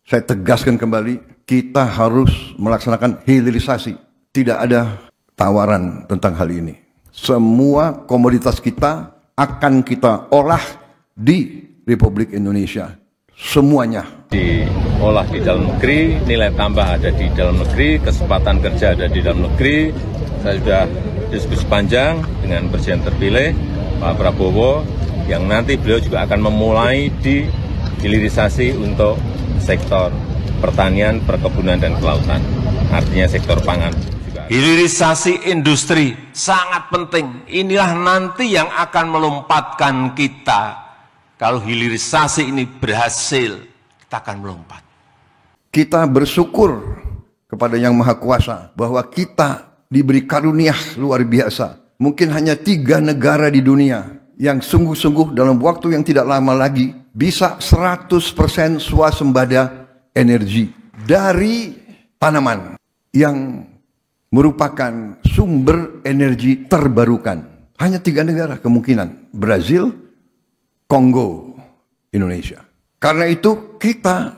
Saya tegaskan kembali, kita harus melaksanakan hilirisasi. Tidak ada tawaran tentang hal ini. Semua komoditas kita akan kita olah di Republik Indonesia. Semuanya. Diolah di dalam negeri, nilai tambah ada di dalam negeri, kesempatan kerja ada di dalam negeri. Saya sudah diskusi panjang dengan Presiden terpilih, Pak Prabowo, yang nanti beliau juga akan memulai di hilirisasi untuk sektor pertanian, perkebunan, dan kelautan. Artinya sektor pangan. Hilirisasi industri sangat penting. Inilah nanti yang akan melompatkan kita. Kalau hilirisasi ini berhasil, kita akan melompat. Kita bersyukur kepada Yang Maha Kuasa bahwa kita diberi karunia luar biasa. Mungkin hanya 3 negara di dunia yang sungguh-sungguh dalam waktu yang tidak lama lagi bisa 100% swasembada energi dari tanaman yang merupakan sumber energi terbarukan. Hanya 3 negara kemungkinan, Brazil, Kongo, Indonesia. Karena itu kita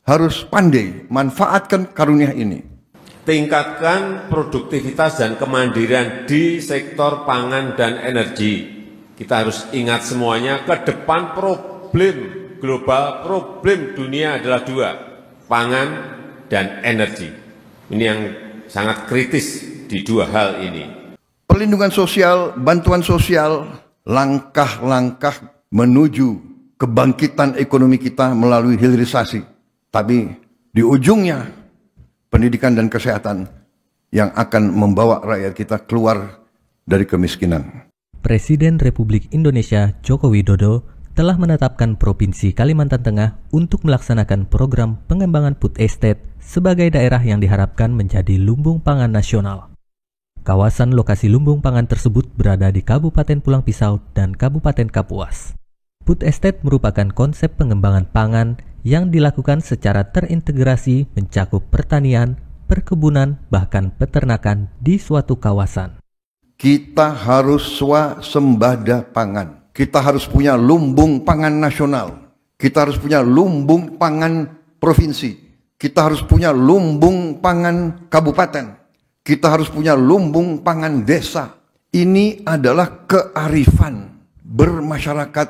harus pandai manfaatkan karunia ini. Tingkatkan produktivitas dan kemandirian di sektor pangan dan energi. Kita harus ingat semuanya, ke depan problem global, problem dunia adalah 2, pangan dan energi. Ini yang sangat kritis di 2 hal ini. Perlindungan sosial, bantuan sosial, langkah-langkah menuju kebangkitan ekonomi kita melalui hilirisasi. Tapi di ujungnya pendidikan dan kesehatan yang akan membawa rakyat kita keluar dari kemiskinan. Presiden Republik Indonesia Joko Widodo telah menetapkan Provinsi Kalimantan Tengah untuk melaksanakan program pengembangan food estate sebagai daerah yang diharapkan menjadi lumbung pangan nasional. Kawasan lokasi lumbung pangan tersebut berada di Kabupaten Pulang Pisau dan Kabupaten Kapuas. Food estate merupakan konsep pengembangan pangan yang dilakukan secara terintegrasi mencakup pertanian, perkebunan, bahkan peternakan di suatu kawasan. Kita harus swasembada pangan. Kita harus punya lumbung pangan nasional. Kita harus punya lumbung pangan provinsi. Kita harus punya lumbung pangan kabupaten. Kita harus punya lumbung pangan desa. Ini adalah kearifan bermasyarakat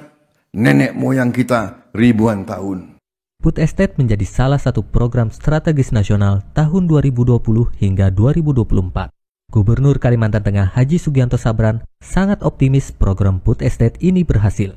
nenek moyang kita ribuan tahun. Food estate menjadi salah satu program strategis nasional tahun 2020 hingga 2024. Gubernur Kalimantan Tengah Haji Sugianto Sabran sangat optimis program food estate ini berhasil.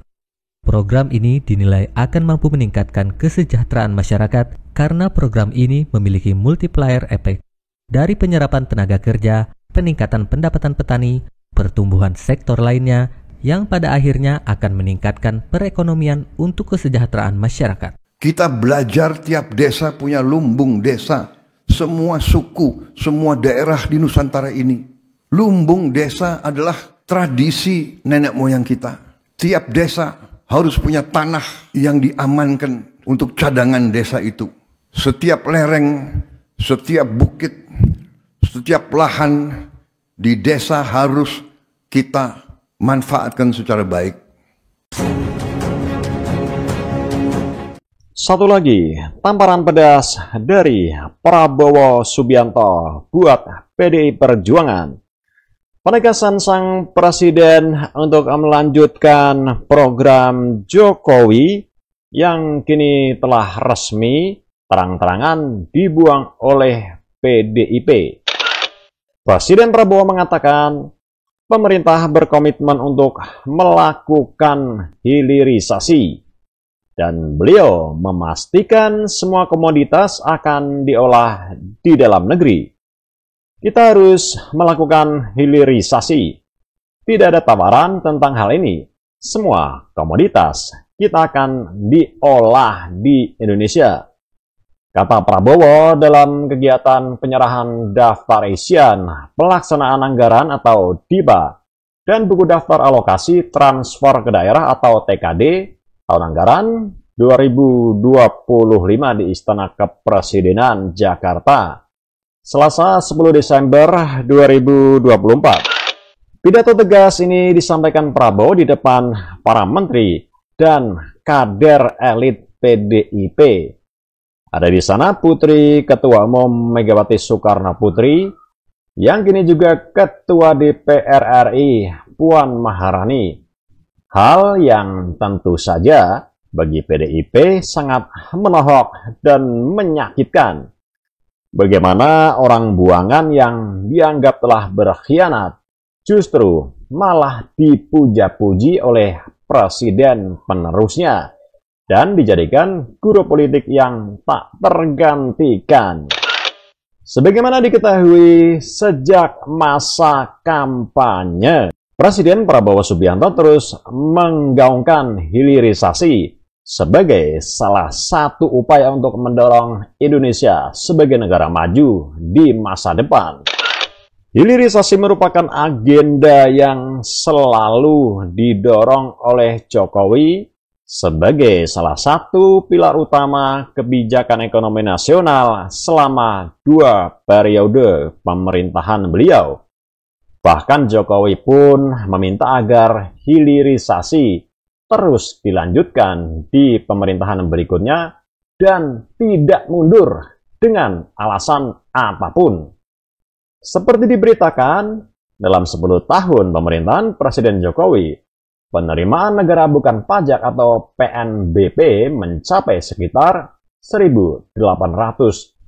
Program ini dinilai akan mampu meningkatkan kesejahteraan masyarakat karena program ini memiliki multiplier effect dari penyerapan tenaga kerja, peningkatan pendapatan petani, pertumbuhan sektor lainnya yang pada akhirnya akan meningkatkan perekonomian untuk kesejahteraan masyarakat. Kita belajar tiap desa punya lumbung desa. Semua suku, semua daerah di Nusantara ini. Lumbung desa adalah tradisi nenek moyang kita. Tiap desa harus punya tanah yang diamankan untuk cadangan desa itu. Setiap lereng, setiap bukit, setiap lahan di desa harus kita manfaatkan secara baik. Satu lagi, tamparan pedas dari Prabowo Subianto buat PDI Perjuangan. Penegasan sang presiden untuk melanjutkan program Jokowi yang kini telah resmi terang-terangan dibuang oleh PDIP. Presiden Prabowo mengatakan pemerintah berkomitmen untuk melakukan hilirisasi. Dan beliau memastikan semua komoditas akan diolah di dalam negeri. Kita harus melakukan hilirisasi. Tidak ada tawaran tentang hal ini. Semua komoditas kita akan diolah di Indonesia. Kata Prabowo dalam kegiatan penyerahan daftar isian pelaksanaan anggaran atau DIPA dan buku daftar alokasi transfer ke daerah atau TKD tahun anggaran 2025 di Istana Kepresidenan Jakarta, Selasa 10 Desember 2024. Pidato tegas ini disampaikan Prabowo di depan para menteri dan kader elit PDIP. Ada di sana Putri Ketua Umum Megawati Soekarno Putri, yang kini juga Ketua DPR RI Puan Maharani. Hal yang tentu saja bagi PDIP sangat menohok dan menyakitkan. Bagaimana orang buangan yang dianggap telah berkhianat justru malah dipuja-puji oleh presiden penerusnya dan dijadikan guru politik yang tak tergantikan. Sebagaimana diketahui sejak masa kampanye, Presiden Prabowo Subianto terus menggaungkan hilirisasi sebagai salah satu upaya untuk mendorong Indonesia sebagai negara maju di masa depan. Hilirisasi merupakan agenda yang selalu didorong oleh Jokowi sebagai salah satu pilar utama kebijakan ekonomi nasional selama 2 periode pemerintahan beliau. Bahkan Jokowi pun meminta agar hilirisasi terus dilanjutkan di pemerintahan berikutnya dan tidak mundur dengan alasan apapun. Seperti diberitakan, dalam 10 tahun pemerintahan Presiden Jokowi, penerimaan negara bukan pajak atau PNBP mencapai sekitar 1.800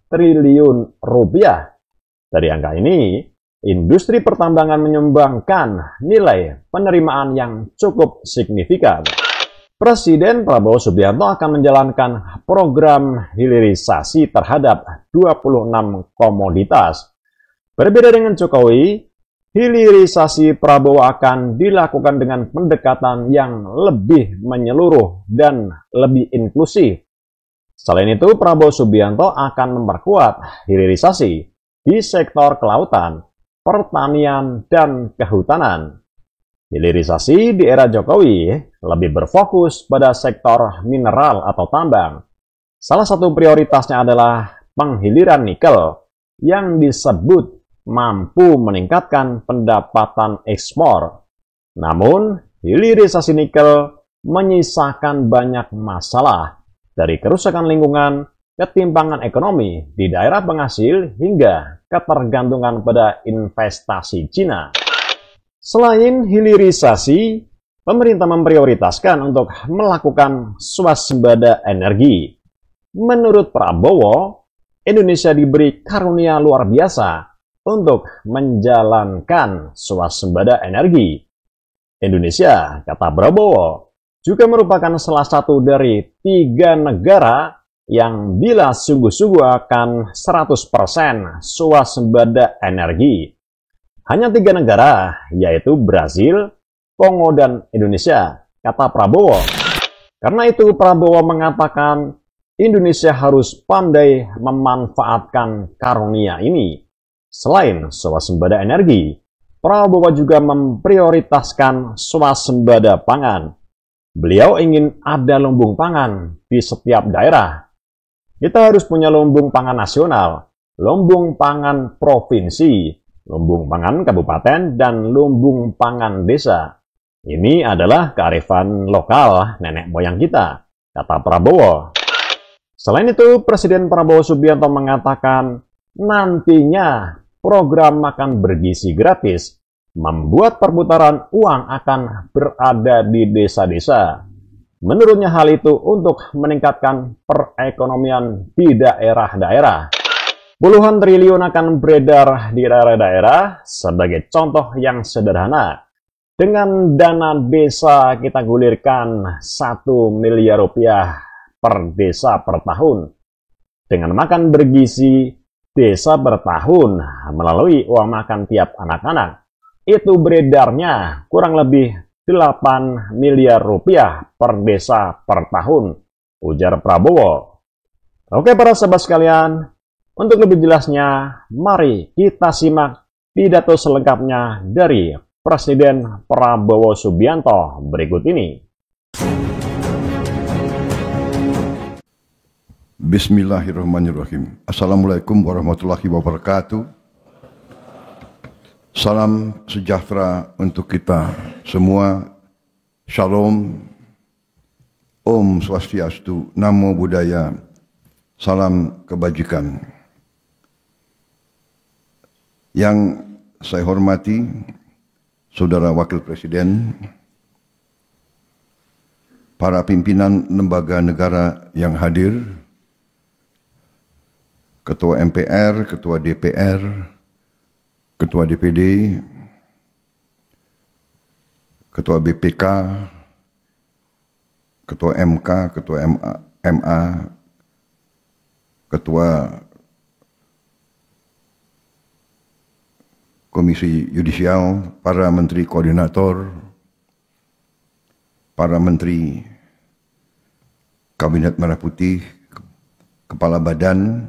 triliun rupiah. Dari angka ini, industri pertambangan menyumbangkan nilai penerimaan yang cukup signifikan. Presiden Prabowo Subianto akan menjalankan program hilirisasi terhadap 26 komoditas. Berbeda dengan Jokowi, hilirisasi Prabowo akan dilakukan dengan pendekatan yang lebih menyeluruh dan lebih inklusif. Selain itu, Prabowo Subianto akan memperkuat hilirisasi di sektor kelautan, pertanian, dan kehutanan. Hilirisasi di era Jokowi lebih berfokus pada sektor mineral atau tambang. Salah satu prioritasnya adalah penghiliran nikel yang disebut mampu meningkatkan pendapatan ekspor. Namun, hilirisasi nikel menyisakan banyak masalah, dari kerusakan lingkungan, ketimpangan ekonomi di daerah penghasil, hingga ketergantungan pada investasi Cina. Selain hilirisasi, pemerintah memprioritaskan untuk melakukan swasembada energi. Menurut Prabowo, Indonesia diberi karunia luar biasa untuk menjalankan swasembada energi. Indonesia, kata Prabowo, juga merupakan salah satu dari 3 negara yang bila sungguh-sungguh akan 100% swasembada energi. Hanya 3 negara, yaitu Brasil, Kongo, dan Indonesia, kata Prabowo. Karena itu Prabowo mengatakan Indonesia harus pandai memanfaatkan karunia ini. Selain swasembada energi, Prabowo juga memprioritaskan swasembada pangan. Beliau ingin ada lumbung pangan di setiap daerah. Kita harus punya lumbung pangan nasional, lumbung pangan provinsi, lumbung pangan kabupaten, dan lumbung pangan desa. Ini adalah kearifan lokal nenek moyang kita, kata Prabowo. Selain itu, Presiden Prabowo Subianto mengatakan nantinya program makan bergizi gratis membuat perputaran uang akan berada di desa-desa. Menurutnya hal itu untuk meningkatkan perekonomian di daerah-daerah. Puluhan triliun akan beredar di daerah-daerah. Sebagai contoh yang sederhana, dengan dana desa kita gulirkan 1 miliar rupiah per desa per tahun. Dengan makan bergizi desa per tahun melalui uang makan tiap anak-anak, itu beredarnya kurang lebih 8 miliar rupiah per desa per tahun, ujar Prabowo. Oke para sahabat sekalian, untuk lebih jelasnya, mari kita simak pidato selengkapnya dari Presiden Prabowo Subianto berikut ini. Bismillahirrahmanirrahim. Assalamualaikum warahmatullahi wabarakatuh. Salam sejahtera untuk kita semua. Shalom. Om Swastiastu. Namo Buddhaya. salam kebajikan. Yang saya hormati Saudara Wakil Presiden, para pimpinan lembaga negara yang hadir, Ketua MPR, Ketua DPR, Ketua DPD, Ketua BPK, Ketua MK, Ketua MA, Ketua Komisi Yudisial, para Menteri Koordinator, para Menteri Kabinet Merah Putih, Kepala Badan,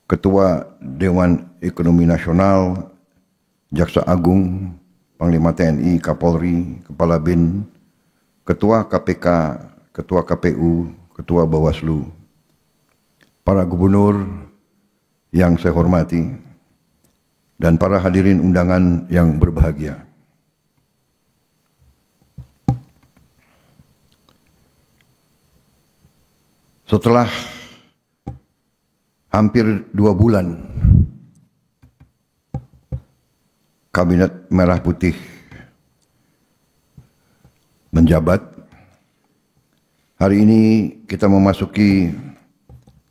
Ketua Dewan Ekonomi Nasional, Jaksa Agung, Panglima TNI, Kapolri, Kepala BIN, Ketua KPK, Ketua KPU, Ketua Bawaslu, para gubernur yang saya hormati, dan para hadirin undangan yang berbahagia. Setelah hampir 2 bulan Kabinet Merah Putih menjabat, hari ini kita memasuki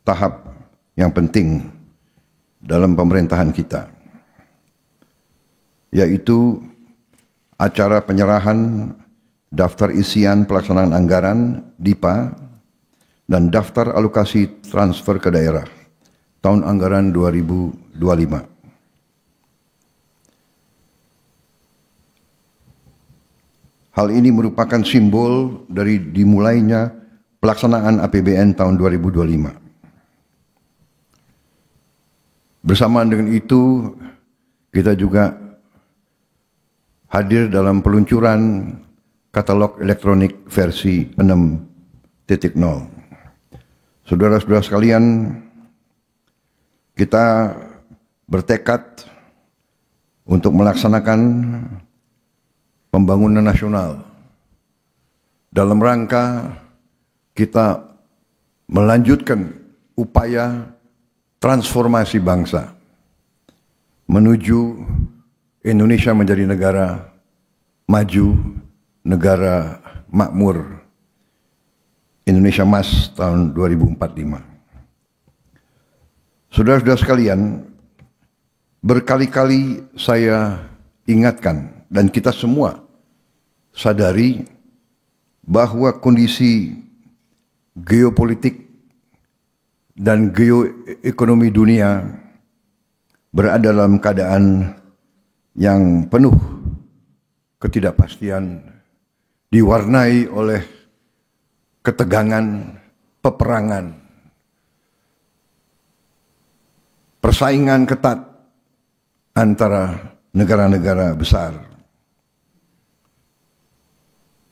tahap yang penting dalam pemerintahan kita, yaitu acara penyerahan daftar isian pelaksanaan anggaran DIPA dan daftar alokasi transfer ke daerah tahun anggaran 2025. Hal ini merupakan simbol dari dimulainya pelaksanaan APBN tahun 2025. Bersamaan dengan itu, kita juga hadir dalam peluncuran katalog elektronik versi 6.0. Saudara-saudara sekalian, kita bertekad untuk melaksanakan pembangunan nasional dalam rangka kita melanjutkan upaya transformasi bangsa menuju Indonesia menjadi negara maju, negara makmur, Indonesia Emas tahun 2045. Saudara-saudara sekalian, berkali-kali saya ingatkan dan kita semua sadari bahwa kondisi geopolitik dan geoekonomi dunia berada dalam keadaan yang penuh ketidakpastian, diwarnai oleh ketegangan, peperangan, persaingan ketat antara negara-negara besar.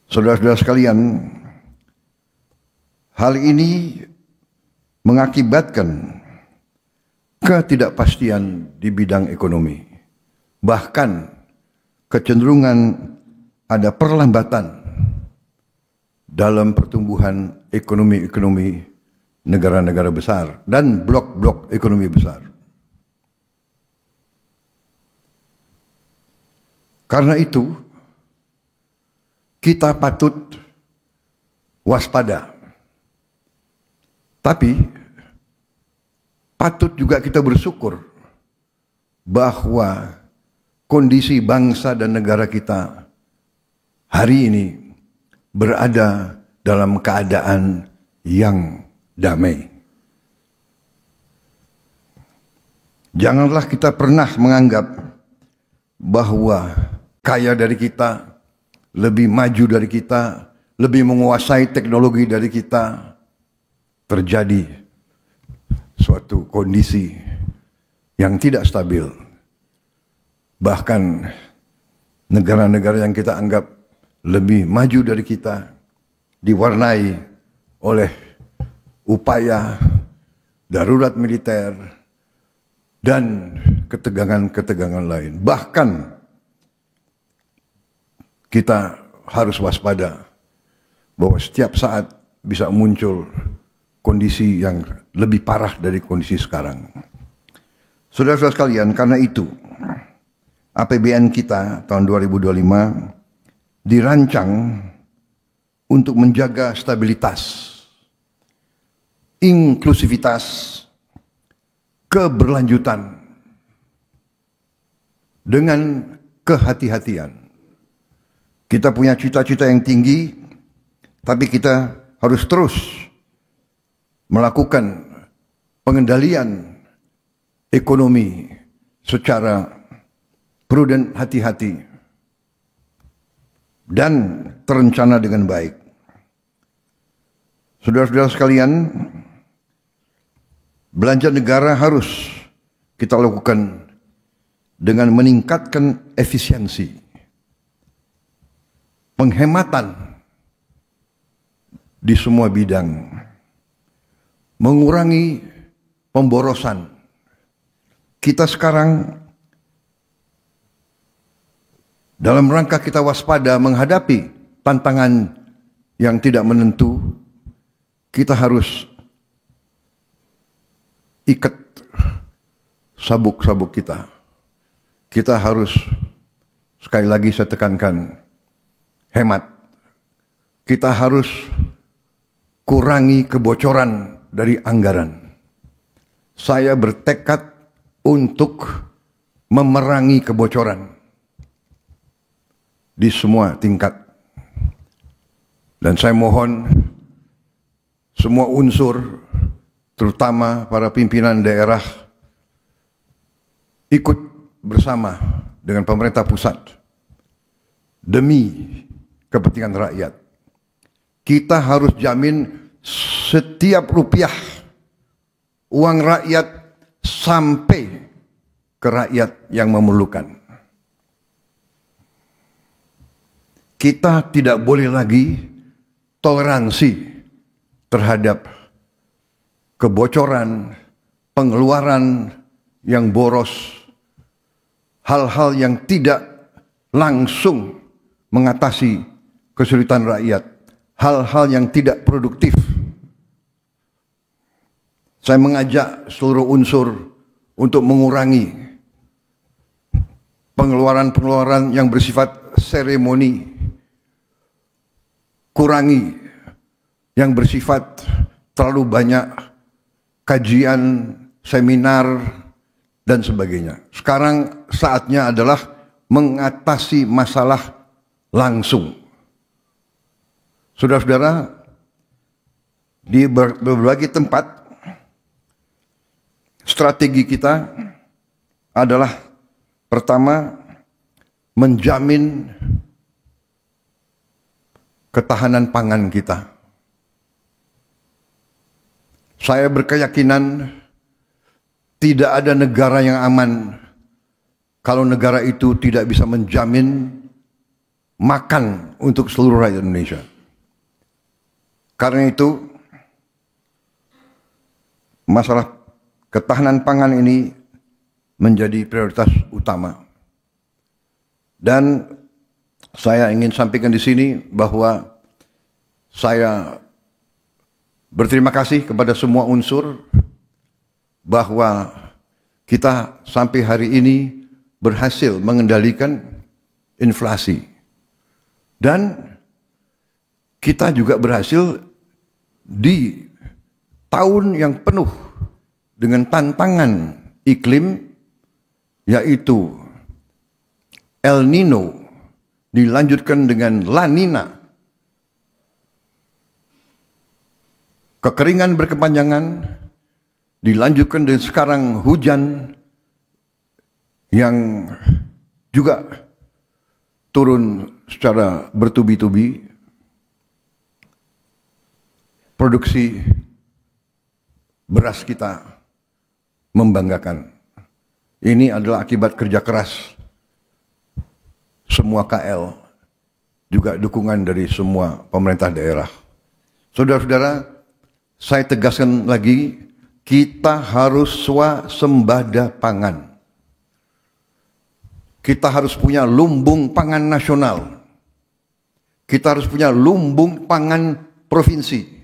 Saudara-saudara sekalian, hal ini mengakibatkan ketidakpastian di bidang ekonomi. Bahkan kecenderungan ada perlambatan dalam pertumbuhan ekonomi negara-negara besar dan blok-blok ekonomi besar. Karena itu, kita patut waspada. Tapi patut juga kita bersyukur bahwa kondisi bangsa dan negara kita hari ini berada dalam keadaan yang damai. Janganlah kita pernah menganggap bahwa kaya dari kita, lebih maju dari kita, lebih menguasai teknologi dari kita, terjadi suatu kondisi yang tidak stabil. Bahkan negara-negara yang kita anggap lebih maju dari kita diwarnai oleh upaya darurat militer dan ketegangan-ketegangan lain. Bahkan kita harus waspada bahwa setiap saat bisa muncul kondisi yang lebih parah dari kondisi sekarang. Saudara-saudara sekalian, karena itu APBN kita tahun 2025 dirancang untuk menjaga stabilitas, inklusivitas, keberlanjutan dengan kehati-hatian. Kita punya cita-cita yang tinggi, tapi kita harus terus melakukan pengendalian ekonomi secara prudent, hati-hati, dan terencana dengan baik. Saudara-saudara sekalian, belanja negara harus kita lakukan dengan meningkatkan efisiensi, penghematan di semua bidang, mengurangi pemborosan. Kita sekarang dalam rangka kita waspada menghadapi tantangan yang tidak menentu, kita harus ikat sabuk-sabuk kita. Kita harus, sekali lagi saya tekankan, hemat. Kita harus kurangi kebocoran dari anggaran. Saya bertekad untuk memerangi kebocoran di semua tingkat. Dan saya mohon semua unsur, terutama para pimpinan daerah, ikut bersama dengan pemerintah pusat demi kepentingan rakyat. Kita harus jamin setiap rupiah uang rakyat sampai ke rakyat yang memerlukan. Kita tidak boleh lagi toleransi terhadap kebocoran, pengeluaran yang boros, hal-hal yang tidak langsung mengatasi kesulitan rakyat, hal-hal yang tidak produktif. Saya mengajak seluruh unsur untuk mengurangi pengeluaran-pengeluaran yang bersifat seremoni, kurangi yang bersifat terlalu banyak kajian, seminar, dan sebagainya. Sekarang saatnya adalah mengatasi masalah langsung. Saudara-saudara, di berbagai tempat, strategi kita adalah pertama, menjamin ketahanan pangan kita. Saya berkeyakinan tidak ada negara yang aman kalau negara itu tidak bisa menjamin makan untuk seluruh rakyat Indonesia. Karena itu, masalah ketahanan pangan ini menjadi prioritas utama. Dan saya ingin sampaikan di sini bahwa saya berterima kasih kepada semua unsur bahwa kita sampai hari ini berhasil mengendalikan inflasi. Dan kita juga berhasil di tahun yang penuh dengan tantangan iklim, yaitu El Nino dilanjutkan dengan La Nina, kekeringan berkepanjangan dilanjutkan dengan sekarang hujan yang juga turun secara bertubi-tubi. Produksi beras kita membanggakan. Ini adalah akibat kerja keras semua KL, juga dukungan dari semua pemerintah daerah. Saudara-saudara, saya tegaskan lagi, kita harus swasembada pangan. Kita harus punya lumbung pangan nasional. Kita harus punya lumbung pangan provinsi.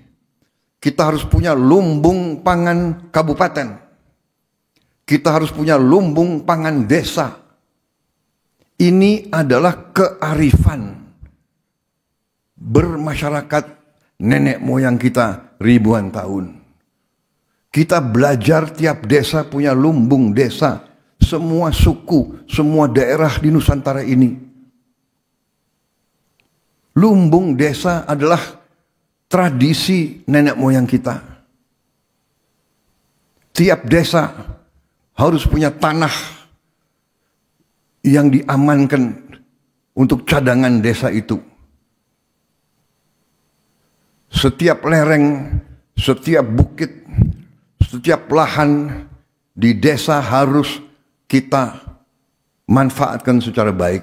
Kita harus punya lumbung pangan kabupaten. Kita harus punya lumbung pangan desa. Ini adalah kearifan bermasyarakat nenek moyang kita ribuan tahun. Kita belajar tiap desa punya lumbung desa. Semua suku, semua daerah di Nusantara ini. Lumbung desa adalah tradisi nenek moyang kita. Tiap desa harus punya tanah yang diamankan untuk cadangan desa itu. Setiap lereng, setiap bukit, setiap lahan di desa harus kita manfaatkan secara baik.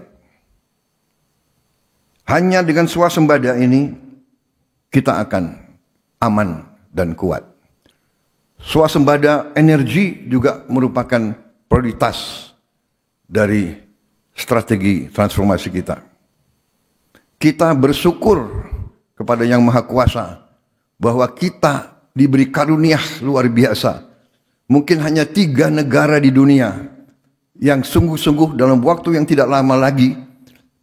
Hanya dengan swasembada ini kita akan aman dan kuat. Swasembada energi juga merupakan prioritas dari strategi transformasi kita. Kita bersyukur kepada Yang Maha Kuasa bahwa kita diberi karunia luar biasa. Mungkin hanya 3 negara di dunia yang sungguh-sungguh dalam waktu yang tidak lama lagi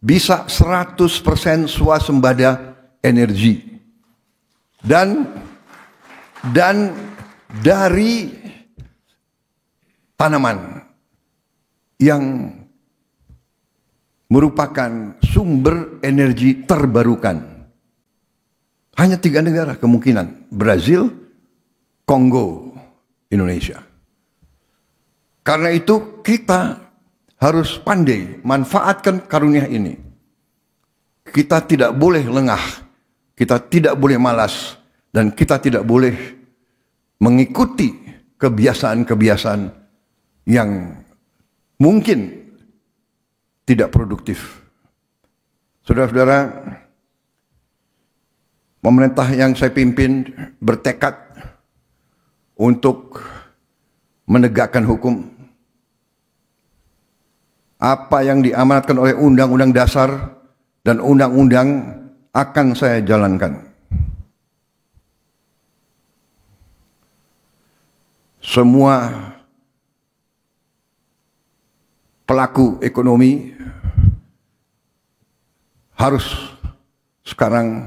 bisa 100% swasembada energi. Dan dari tanaman yang merupakan sumber energi terbarukan. Hanya 3 negara kemungkinan. Brazil, Kongo, Indonesia. Karena itu kita harus pandai manfaatkan karunia ini. Kita tidak boleh lengah, kita tidak boleh malas, dan kita tidak boleh mengikuti kebiasaan-kebiasaan yang mungkin tidak produktif. Saudara-saudara, pemerintah yang saya pimpin bertekad untuk menegakkan hukum. Apa yang diamanatkan oleh Undang-Undang Dasar dan Undang-Undang akan saya jalankan. Semua pelaku ekonomi harus sekarang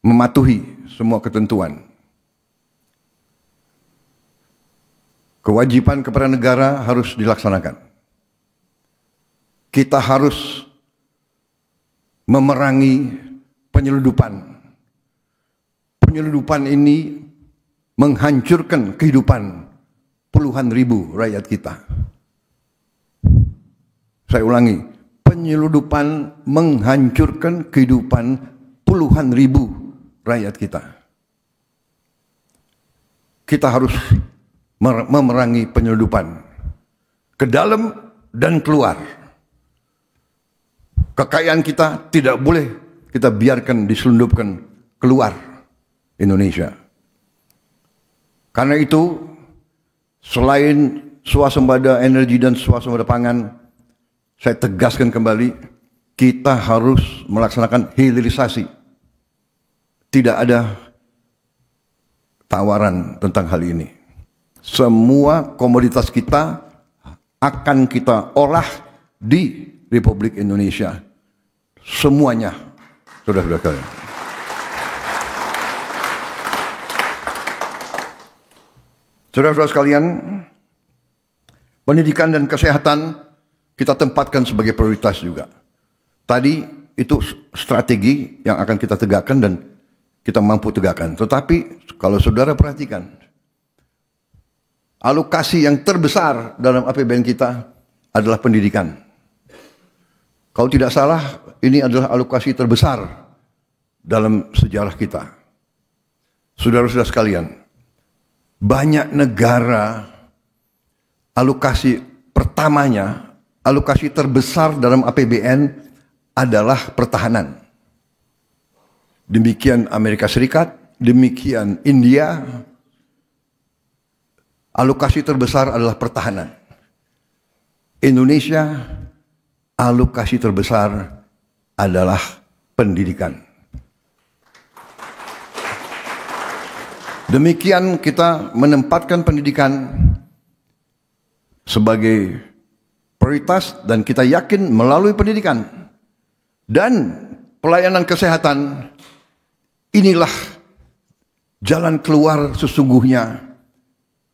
mematuhi semua ketentuan. Kewajiban kepada negara harus dilaksanakan. Kita harus memerangi penyelundupan. Penyelundupan ini menghancurkan kehidupan puluhan ribu rakyat kita. Saya ulangi, penyelundupan menghancurkan kehidupan puluhan ribu rakyat kita. Kita harus memerangi penyelundupan ke dalam dan keluar. Kekayaan kita tidak boleh kita biarkan diselundupkan keluar Indonesia. Karena itu, selain swasembada energi dan swasembada pangan, saya tegaskan kembali, kita harus melaksanakan hilirisasi. Tidak ada tawaran tentang hal ini. Semua komoditas kita akan kita olah di Republik Indonesia. Semuanya. Saudara-saudara sekalian. Saudara-saudara sekalian, pendidikan dan kesehatan kita tempatkan sebagai prioritas juga. Tadi itu strategi yang akan kita tegakkan dan kita mampu tegakkan. Tetapi kalau saudara perhatikan, alokasi yang terbesar dalam APBN kita adalah pendidikan. Kalau tidak salah, ini adalah alokasi terbesar dalam sejarah kita. Saudara-saudara sekalian, banyak negara alokasi pertamanya, alokasi terbesar dalam APBN adalah pertahanan. Demikian Amerika Serikat, demikian India. Alokasi terbesar adalah pertahanan. Indonesia, alokasi terbesar adalah pendidikan. Demikian kita menempatkan pendidikan sebagai prioritas dan kita yakin melalui pendidikan dan pelayanan kesehatan inilah jalan keluar sesungguhnya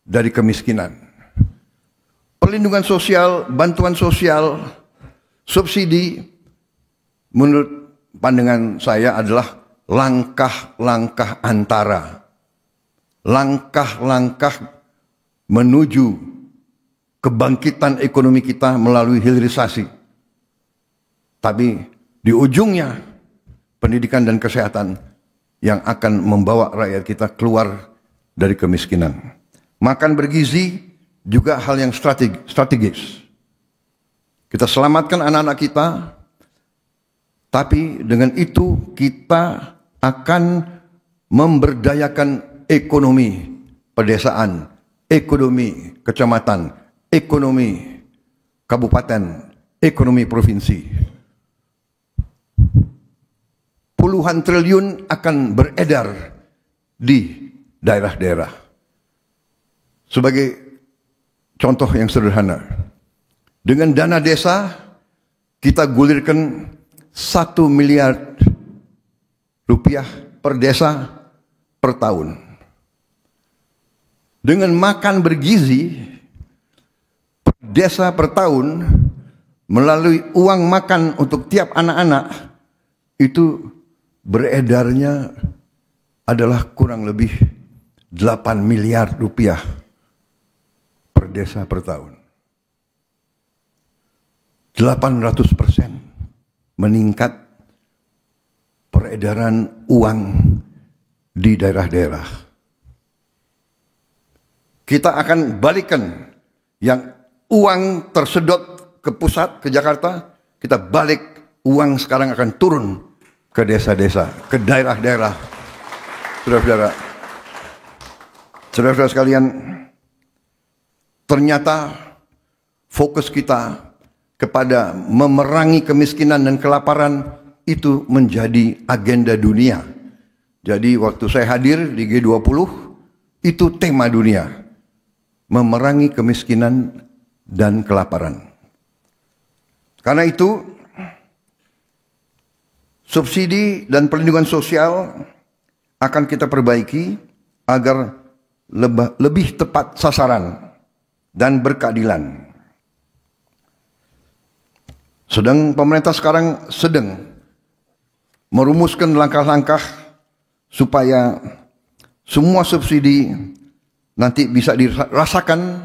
dari kemiskinan. Perlindungan sosial, bantuan sosial, subsidi menurut pandangan saya adalah langkah-langkah antara. Langkah-langkah menuju kebangkitan ekonomi kita melalui hilirisasi. Tapi di ujungnya pendidikan dan kesehatan yang akan membawa rakyat kita keluar dari kemiskinan. Makan bergizi juga hal yang strategis. Kita selamatkan anak-anak kita, tapi dengan itu kita akan memberdayakan ekonomi pedesaan, ekonomi kecamatan, ekonomi kabupaten, ekonomi provinsi. Puluhan triliun akan beredar di daerah-daerah. Sebagai contoh yang sederhana, dengan dana desa kita gulirkan 1 miliar rupiah per desa per tahun. Dengan makan bergizi per desa per tahun melalui uang makan untuk tiap anak-anak itu beredarnya adalah kurang lebih 8 miliar rupiah per desa per tahun. 800% meningkat peredaran uang di daerah-daerah. Kita akan balikan yang uang tersedot ke pusat, ke Jakarta, kita balik uang sekarang akan turun ke desa-desa, ke daerah-daerah. Saudara-saudara sekalian, ternyata fokus kita kepada memerangi kemiskinan dan kelaparan itu menjadi agenda dunia. Jadi waktu saya hadir di G20, itu tema dunia. Memerangi kemiskinan dan kelaparan. Karena itu, subsidi dan perlindungan sosial akan kita perbaiki agar lebih tepat sasaran dan berkeadilan. Pemerintah sekarang sedang merumuskan langkah-langkah supaya semua subsidi nanti bisa dirasakan,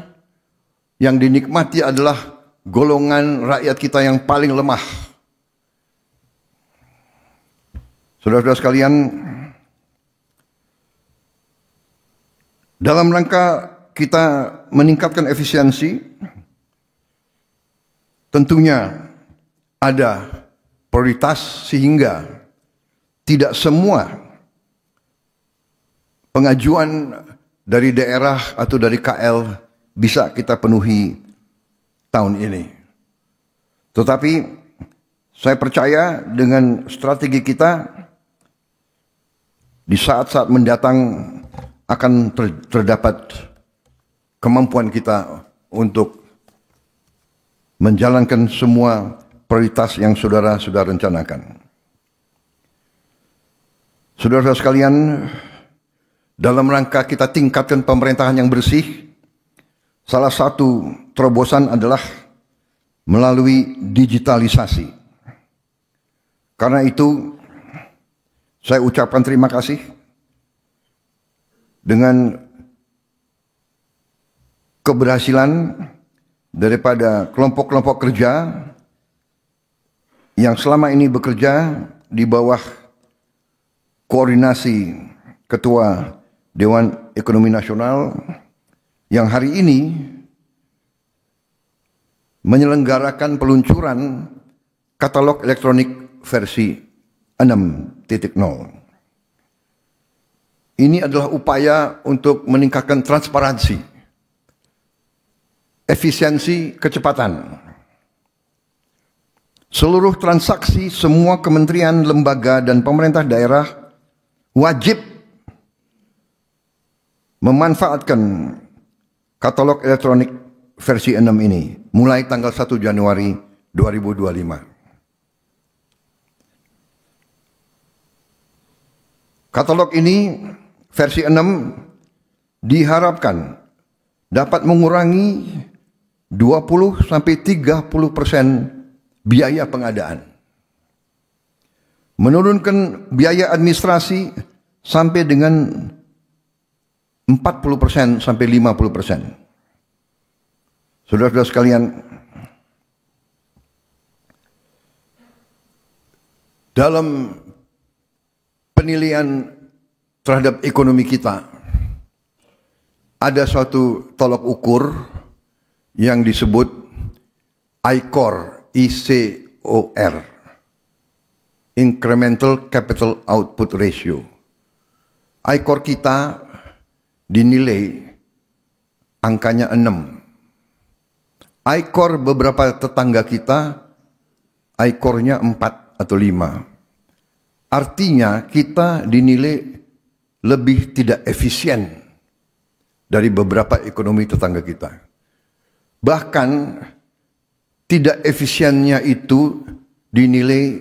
yang dinikmati adalah golongan rakyat kita yang paling lemah. Saudara-saudara sekalian, dalam rangka kita meningkatkan efisiensi, tentunya ada prioritas sehingga tidak semua pengajuan dari daerah atau dari KL bisa kita penuhi tahun ini. Tetapi saya percaya dengan strategi kita di saat-saat mendatang akan terdapat kemampuan kita untuk menjalankan semua prioritas yang saudara sudah rencanakan. Saudara-saudara sekalian, dalam rangka kita tingkatkan pemerintahan yang bersih, salah satu terobosan adalah melalui digitalisasi. Karena itu, saya ucapkan terima kasih dengan keberhasilan daripada kelompok-kelompok kerja yang selama ini bekerja di bawah koordinasi Ketua Dewan Ekonomi Nasional yang hari ini menyelenggarakan peluncuran katalog elektronik versi 6.0. Ini adalah upaya untuk meningkatkan transparansi, efisiensi, kecepatan. Seluruh transaksi semua kementerian, lembaga, dan pemerintah daerah wajib memanfaatkan katalog elektronik versi 6 ini mulai tanggal 1 Januari 2025. Katalog ini versi 6 diharapkan dapat mengurangi 20-30% biaya pengadaan, menurunkan biaya administrasi sampai dengan 40% sampai 50%. Saudara-saudara sekalian, dalam penilaian terhadap ekonomi kita, ada suatu tolok ukur yang disebut ICOR, ICOR, Incremental Capital Output Ratio. ICOR kita dinilai angkanya 6. ICOR beberapa tetangga kita, ICOR-nya 4 atau 5. Artinya kita dinilai lebih tidak efisien dari beberapa ekonomi tetangga kita. Bahkan tidak efisiennya itu dinilai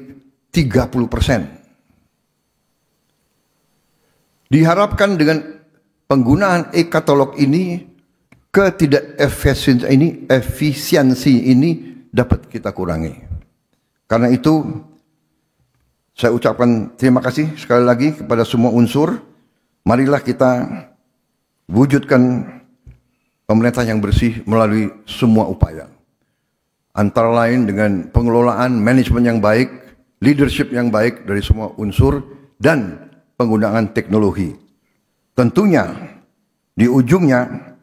30%. Diharapkan dengan penggunaan e-katalog ini, efisiensi ini dapat kita kurangi. Karena itu, saya ucapkan terima kasih sekali lagi kepada semua unsur. Marilah kita wujudkan pemerintah yang bersih melalui semua upaya. Antara lain dengan pengelolaan manajemen yang baik, leadership yang baik dari semua unsur, dan penggunaan teknologi. Tentunya di ujungnya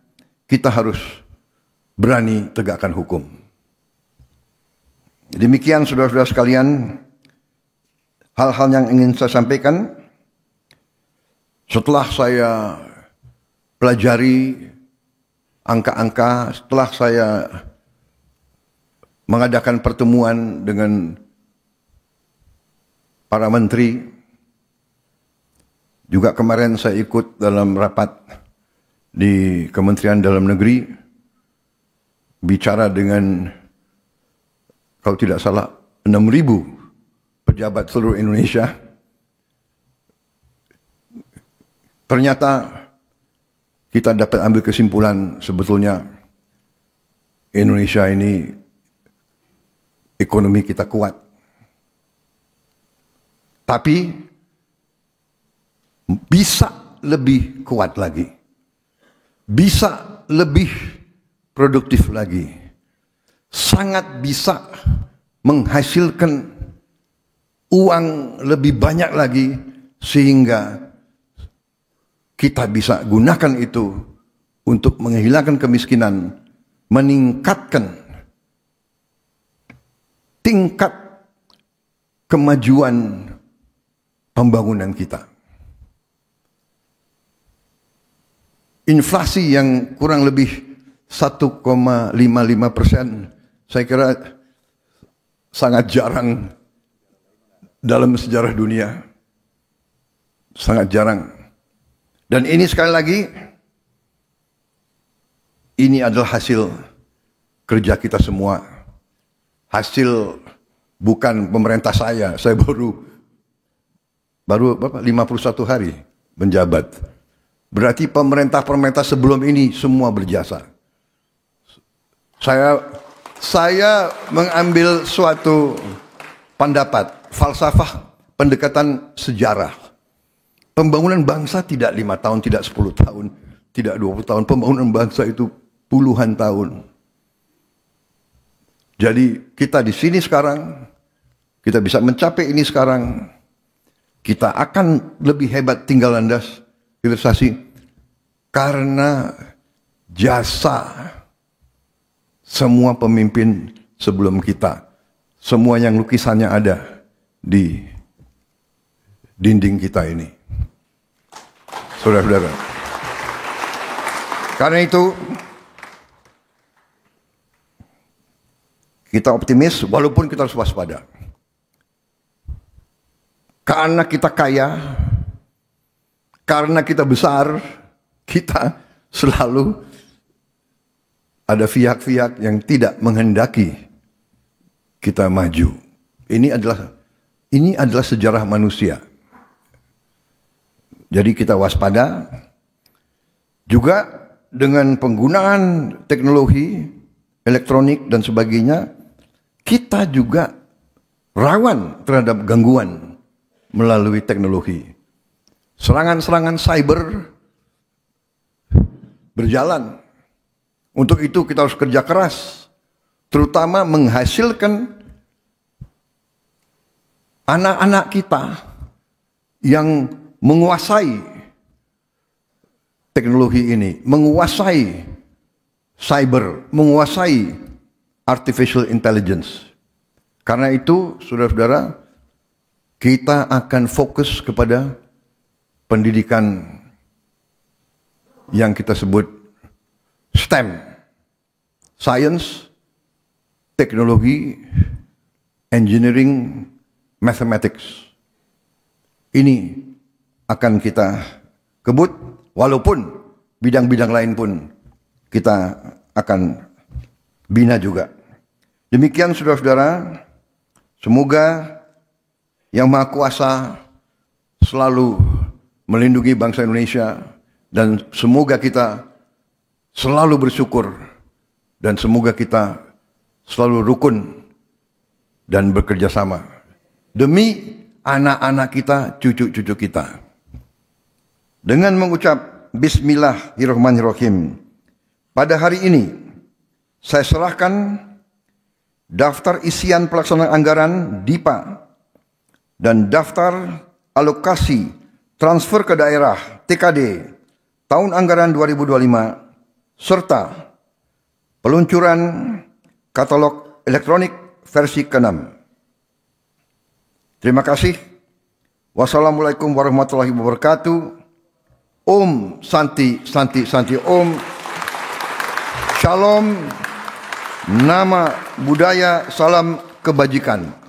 kita harus berani tegakkan hukum. Demikian saudara-saudara sekalian, hal-hal yang ingin saya sampaikan. Setelah saya pelajari angka-angka, setelah saya mengadakan pertemuan dengan para menteri, juga kemarin saya ikut dalam rapat di Kementerian Dalam Negeri, bicara dengan, kalau tidak salah, 6.000 pejabat seluruh Indonesia. Ternyata kita dapat ambil kesimpulan sebetulnya Indonesia ini ekonomi kita kuat. Tapi bisa lebih kuat lagi. Bisa lebih produktif lagi. Sangat bisa menghasilkan uang lebih banyak lagi sehingga kita bisa gunakan itu untuk menghilangkan kemiskinan, meningkatkan tingkat kemajuan pembangunan kita. Inflasi yang kurang lebih 1,55%, saya kira sangat jarang dalam sejarah dunia. Sangat jarang. Dan ini sekali lagi, ini adalah hasil kerja kita semua. Hasil bukan pemerintah saya baru 51 hari menjabat. Berarti pemerintah-pemerintah sebelum ini semua berjasa. Saya mengambil suatu pendapat, falsafah pendekatan sejarah. Pembangunan bangsa tidak 5 tahun, tidak 10 tahun, tidak 20 tahun. Pembangunan bangsa itu puluhan tahun. Jadi kita di sini sekarang, kita bisa mencapai ini sekarang, kita akan lebih hebat tinggal landas hilirisasi karena jasa semua pemimpin sebelum kita. Semua yang lukisannya ada di dinding kita ini. Saudara-saudara. Karena itu kita optimis walaupun kita harus waspada. Karena kita kaya, karena kita besar, kita selalu ada pihak-pihak yang tidak menghendaki kita maju. Ini adalah sejarah manusia. Jadi kita waspada. Juga dengan penggunaan teknologi elektronik dan sebagainya, kita juga rawan terhadap gangguan melalui teknologi. Serangan-serangan cyber berjalan. Untuk itu kita harus kerja keras, terutama menghasilkan anak-anak kita yang menguasai teknologi ini, menguasai cyber, menguasai artificial intelligence. Karena itu, saudara-saudara, kita akan fokus kepada pendidikan yang kita sebut STEM, Science, Teknologi, Engineering, Mathematics. Ini akan kita kebut, walaupun bidang-bidang lain pun kita akan bina juga. Demikian saudara-saudara, semoga Yang Maha Kuasa selalu melindungi bangsa Indonesia, dan semoga kita selalu bersyukur, dan semoga kita selalu rukun dan bekerja sama demi anak-anak kita, cucu-cucu kita. Dengan mengucap Bismillahirrahmanirrahim, pada hari ini saya serahkan daftar isian pelaksanaan anggaran DIPA dan daftar alokasi transfer ke daerah TKD tahun anggaran 2025 serta peluncuran katalog elektronik versi ke-6. Terima kasih. Wassalamualaikum warahmatullahi wabarakatuh. Om Santi Santi Santi Om. Shalom. Nama budaya, salam kebajikan.